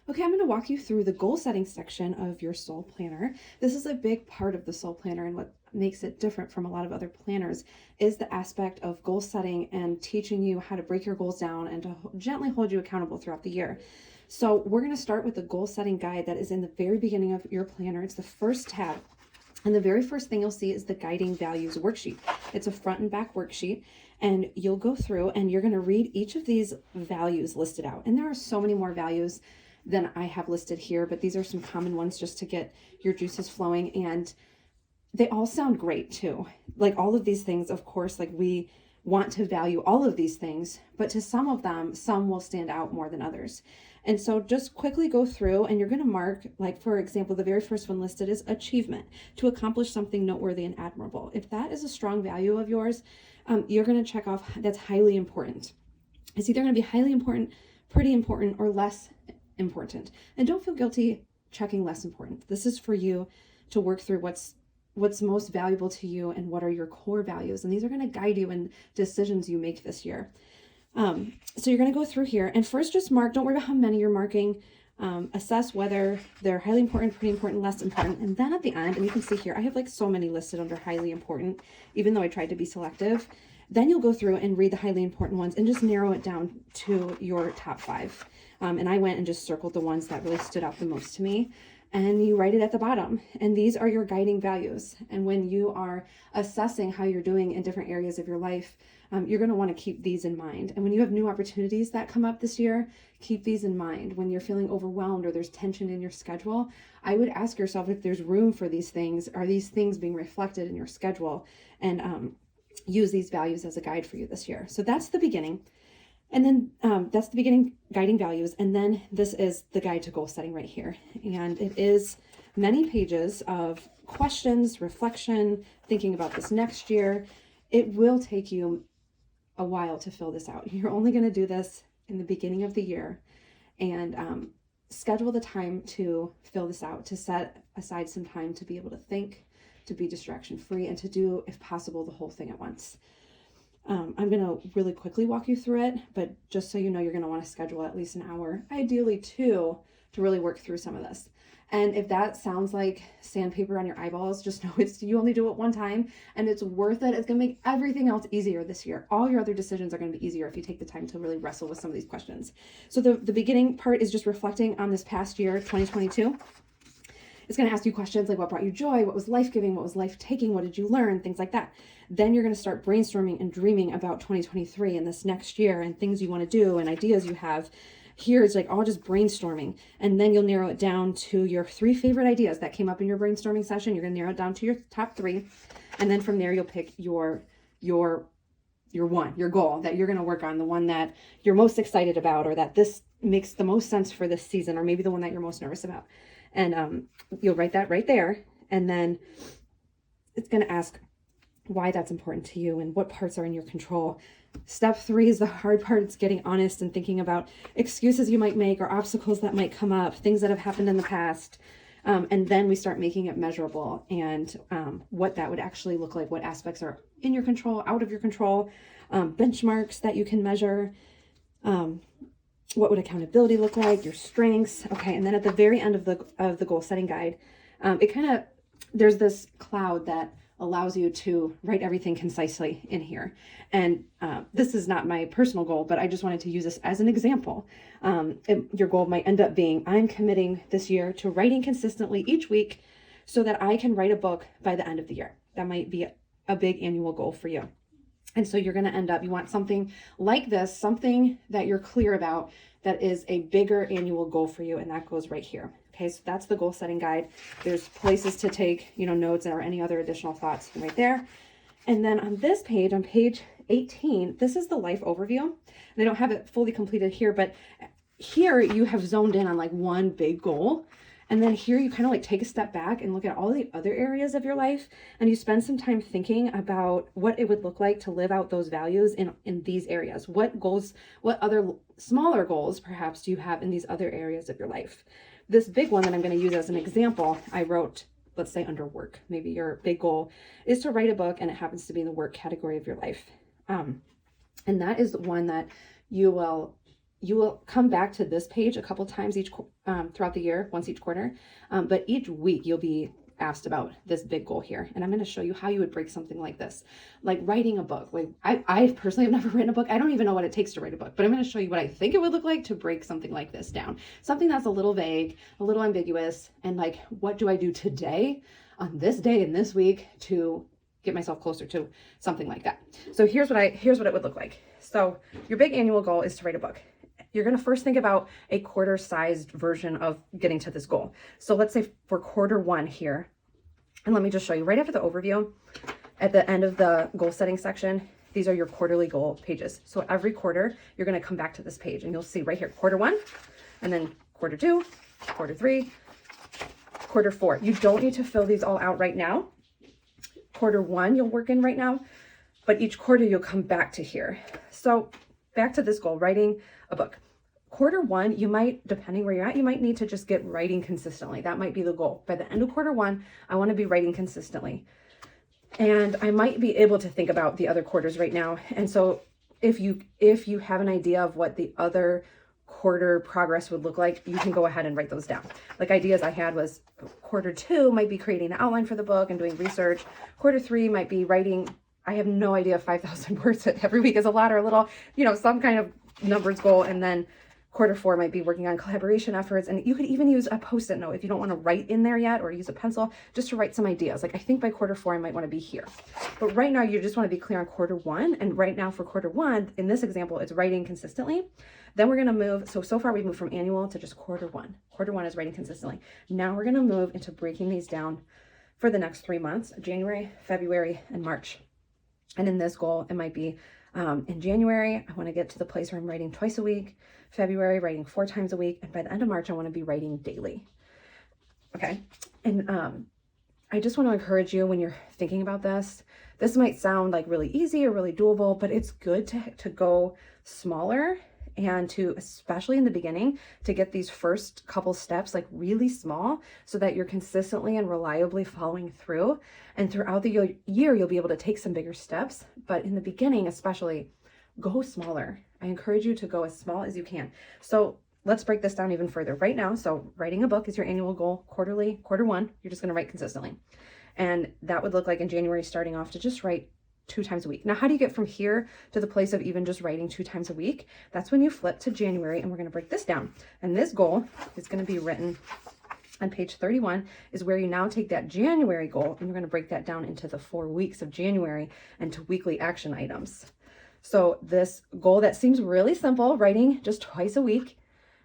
Okay, I'm going to walk you through the goal setting section of your soul planner. This is a big part of the soul planner, and what makes it different from a lot of other planners is the aspect of goal setting and teaching you how to break your goals down and to gently hold you accountable throughout the year. So we're going to start with the goal setting guide that is in the very beginning of your planner. It's the first tab. And the very first thing you'll see is the guiding values worksheet. It's a front and back worksheet, and you'll go through and you're going to read each of these values listed out. And there are so many more values than I have listed here, but these are some common ones just to get your juices flowing. And they all sound great too. Like all of these things, of course, like we want to value all of these things, but to some of them, some will stand out more than others. And so just quickly go through and you're going to mark, like for example, the very first one listed is achievement, to accomplish something noteworthy and admirable. If that is a strong value of yours, you're going to check off that's highly important. It's either going to be highly important, pretty important, or less important. And don't feel guilty checking less important. This is for you to work through what's most valuable to you and what are your core values. And these are going to guide you in decisions you make this year. So you're going to go through here and first just mark, don't worry about how many you're marking, assess whether they're highly important, pretty important, less important. And then at the end, and you can see here, I have like so many listed under highly important, even though I tried to be selective. Then you'll go through and read the highly important ones and just narrow it down to your top 5. And I went and just circled the ones that really stood out the most to me. And you write it at the bottom. And these are your guiding values. And when you are assessing how you're doing in different areas of your life, you're going to want to keep these in mind. And when you have new opportunities that come up this year, keep these in mind. When you're feeling overwhelmed or there's tension in your schedule, I would ask yourself if there's room for these things. Are these things being reflected in your schedule? And use these values as a guide for you this year. So that's the beginning. And then that's the beginning guiding values. And then this is the guide to goal setting right here. And it is many pages of questions, reflection, thinking about this next year. It will take you a while to fill this out. You're only going to do this in the beginning of the year, and schedule the time to fill this out, to set aside some time to be able to think, to be distraction free, and to do, if possible, the whole thing at once. I'm going to really quickly walk you through it, but just so you know, you're going to want to schedule at least an hour, ideally 2, to really work through some of this. And if that sounds like sandpaper on your eyeballs, just know you only do it one time and it's worth it. It's going to make everything else easier this year. All your other decisions are going to be easier if you take the time to really wrestle with some of these questions. So the beginning part is just reflecting on this past year, 2022. It's going to ask you questions like what brought you joy, what was life-giving, what was life-taking, what did you learn, things like that. Then you're going to start brainstorming and dreaming about 2023 and this next year and things you want to do and ideas you have. Here it's like all just brainstorming, and then you'll narrow it down to your 3 favorite ideas that came up in your brainstorming session. You're going to narrow it down to your top 3, and then from there you'll pick your goal that you're going to work on, the one that you're most excited about, or that this makes the most sense for this season, or maybe the one that you're most nervous about. And you'll write that right there, and then it's going to ask why that's important to you and what parts are in your control. Step 3 is the hard part. It's getting honest and thinking about excuses you might make or obstacles that might come up, things that have happened in the past. And then we start making it measurable, and what that would actually look like, what aspects are in your control, out of your control, benchmarks that you can measure. What would accountability look like, your strengths. Okay, and then at the very end of the goal setting guide, there's this cloud that allows you to write everything concisely in here. And this is not my personal goal, but I just wanted to use this as an example. Your goal might end up being, I'm committing this year to writing consistently each week so that I can write a book by the end of the year. That might be a big annual goal for you. And so you're going to end up, you want something like this, something that you're clear about that is a bigger annual goal for you. And that goes right here. Okay, so that's the goal setting guide. There's places to take, notes or any other additional thoughts right there. And then on this page, on page 18, this is the life overview. And I don't have it fully completed here, but here you have zoned in on like one big goal. And then here you kind of like take a step back and look at all the other areas of your life, and you spend some time thinking about what it would look like to live out those values in these areas. What goals, what other smaller goals perhaps do you have in these other areas of your life? This big one that I'm going to use as an example, I wrote, let's say under work. Maybe your big goal is to write a book and it happens to be in the work category of your life. And that is the one that you will you will come back to this page a couple times throughout the year, once each quarter, but each week you'll be asked about this big goal here. And I'm going to show you how you would break something like this, like writing a book. Like I personally have never written a book. I don't even know what it takes to write a book, but I'm going to show you what I think it would look like to break something like this down. Something that's a little vague, a little ambiguous, and like, what do I do today on this day in this week to get myself closer to something like that? So here's what it would look like. So your big annual goal is to write a book. You're going to first think about a quarter-sized version of getting to this goal. So let's say for quarter one here, and let me just show you right after the overview, at the end of the goal setting section, these are your quarterly goal pages. So every quarter, you're going to come back to this page and you'll see right here, quarter one, and then quarter two, quarter three, quarter four. You don't need to fill these all out right now. Quarter one, you'll work in right now, but each quarter you'll come back to here. So back to this goal, writing a book. Quarter one, you might, depending where you're at, you might need to just get writing consistently. That might be the goal. By the end of quarter one, I want to be writing consistently. And I might be able to think about the other quarters right now. And so if you have an idea of what the other quarter progress would look like, you can go ahead and write those down. Like ideas I had was quarter two might be creating the outline for the book and doing research. Quarter three might be writing. I have no idea if 5,000 words every week is a lot or a little, some kind of numbers goal. And then quarter four might be working on collaboration efforts. And you could even use a Post-it note if you don't want to write in there yet, or use a pencil just to write some ideas. Like I think by quarter four, I might want to be here. But right now you just want to be clear on quarter one. And right now for quarter one, in this example, it's writing consistently. Then we're going to move. So far we've moved from annual to just quarter one. Quarter one is writing consistently. Now we're going to move into breaking these down for the next 3 months, January, February, and March. And in this goal, it might be in January, I want to get to the place where I'm writing twice a week. February, writing 4 times a week. And by the end of March, I want to be writing daily. Okay. And I just want to encourage you when you're thinking about this, this might sound like really easy or really doable, but it's good to go smaller, and to, especially in the beginning, to get these first couple steps like really small so that you're consistently and reliably following through. And throughout the year, you'll be able to take some bigger steps. But in the beginning, especially, go smaller. I encourage you to go as small as you can. So let's break this down even further right now. So writing a book is your annual goal. Quarterly, quarter one, you're just going to write consistently. And that would look like in January, starting off to just write 2 times a week. Now, how do you get from here to the place of even just writing 2 times a week? That's when you flip to January, and we're going to break this down. And this goal is going to be written on page 31, is where you now take that January goal and you're going to break that down into the 4 weeks of January and to weekly action items. So this goal that seems really simple, writing just twice a week,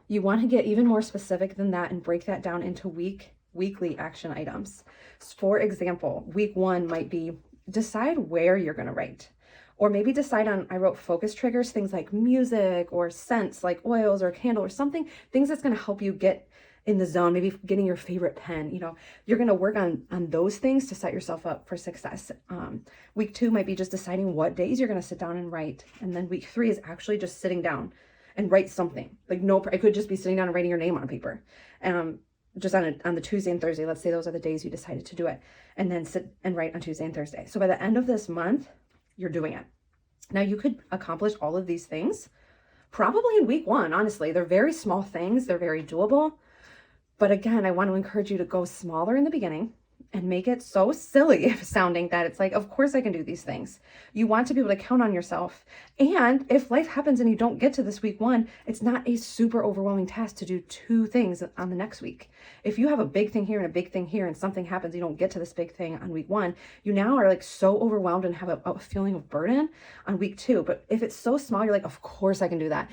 you want to get even more specific than that and break that down into weekly action items. For example, week 1 might be decide where you're going to write, or maybe decide on, I wrote focus triggers, things like music or scents like oils or a candle or something, things that's going to help you get in the zone, maybe getting your favorite pen. You're going to work on those things to set yourself up for success. Week 2 might be just deciding what days you're going to sit down and write. And then week 3 is actually just sitting down and write something. Like it could just be sitting down and writing your name on a paper. Just on the Tuesday and Thursday, let's say those are the days you decided to do it, and then sit and write on Tuesday and Thursday. So by the end of this month, you're doing it. Now you could accomplish all of these things probably in week 1. Honestly, they're very small things. They're very doable. But again, I want to encourage you to go smaller in the beginning and make it so silly sounding that it's like, of course I can do these things. You want to be able to count on yourself. And if life happens and you don't get to this week 1, it's not a super overwhelming task to do 2 things on the next week. If you have a big thing here and a big thing here and something happens, you don't get to this big thing on week 1, you now are like so overwhelmed and have a feeling of burden on week 2. But if it's so small, you're like, of course I can do that.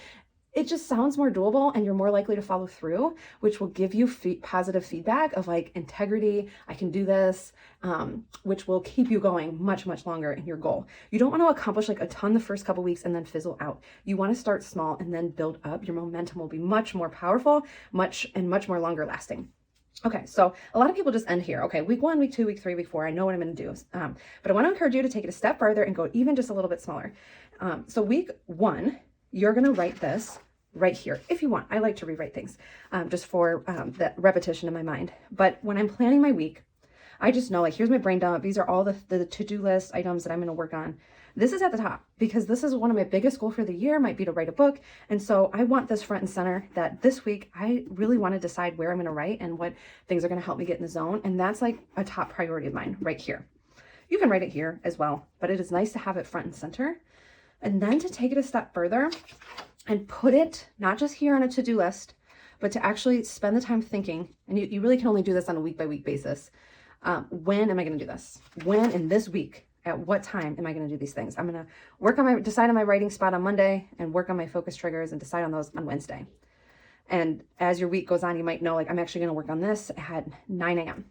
It just sounds more doable and you're more likely to follow through, which will give you positive feedback of like integrity. I can do this, which will keep you going much, much longer in your goal. You don't want to accomplish like a ton the first couple weeks and then fizzle out. You want to start small and then build up. Your momentum will be much more powerful, much more longer lasting. Okay, so a lot of people just end here. Okay, week 1, week 2, week 3, week 4, I know what I'm going to do. But I want to encourage you to take it a step further and go even just a little bit smaller. So week 1, you're going to write this right here if you want. I like to rewrite things just for that repetition in my mind. But when I'm planning my week, I just know like, here's my brain dump. These are all the to-do list items that I'm going to work on. This is at the top because this is one of my biggest goals for the year, might be to write a book. And so I want this front and center, that this week I really want to decide where I'm going to write and what things are going to help me get in the zone. And that's like a top priority of mine right here. You can write it here as well, but it is nice to have it front and center. And then to take it a step further and put it not just here on a to-do list, but to actually spend the time thinking, and you really can only do this on a week-by-week basis. When am I going to do this? When in this week? At what time am I going to do these things? I'm going to decide on my writing spot on Monday and work on my focus triggers and decide on those on Wednesday. And as your week goes on, you might know, like, I'm actually going to work on this at 9 a.m.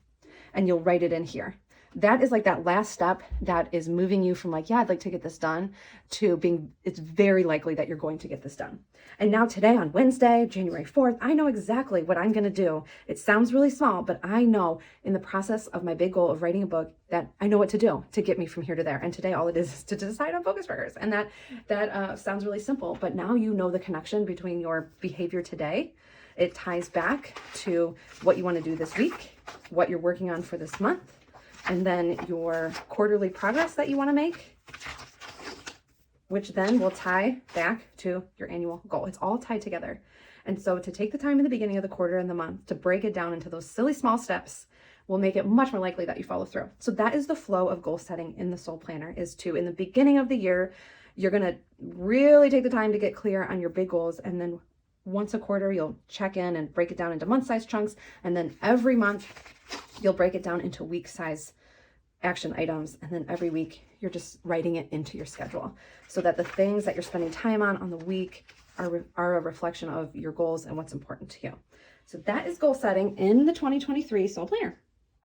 and you'll write it in here. That is like that last step that is moving you from like, yeah, I'd like to get this done, to being, it's very likely that you're going to get this done. And now today on Wednesday, January 4th, I know exactly what I'm going to do. It sounds really small, but I know in the process of my big goal of writing a book that I know what to do to get me from here to there. And today all it is to decide on focus triggers. And that sounds really simple, but now you know the connection between your behavior today. It ties back to what you want to do this week, what you're working on for this month, and then your quarterly progress that you want to make, which then will tie back to your annual goal. It's all tied together. And so to take the time in the beginning of the quarter and the month to break it down into those silly small steps will make it much more likely that you follow through. So that is the flow of goal setting in the Soul Planner, is to, in the beginning of the year, you're going to really take the time to get clear on your big goals. And then once a quarter, you'll check in and break it down into month-sized chunks. And then every month, you'll break it down into week-size action items. And then every week, you're just writing it into your schedule so that the things that you're spending time on the week are a reflection of your goals and what's important to you. So that is goal setting in the 2023 Soul Planner.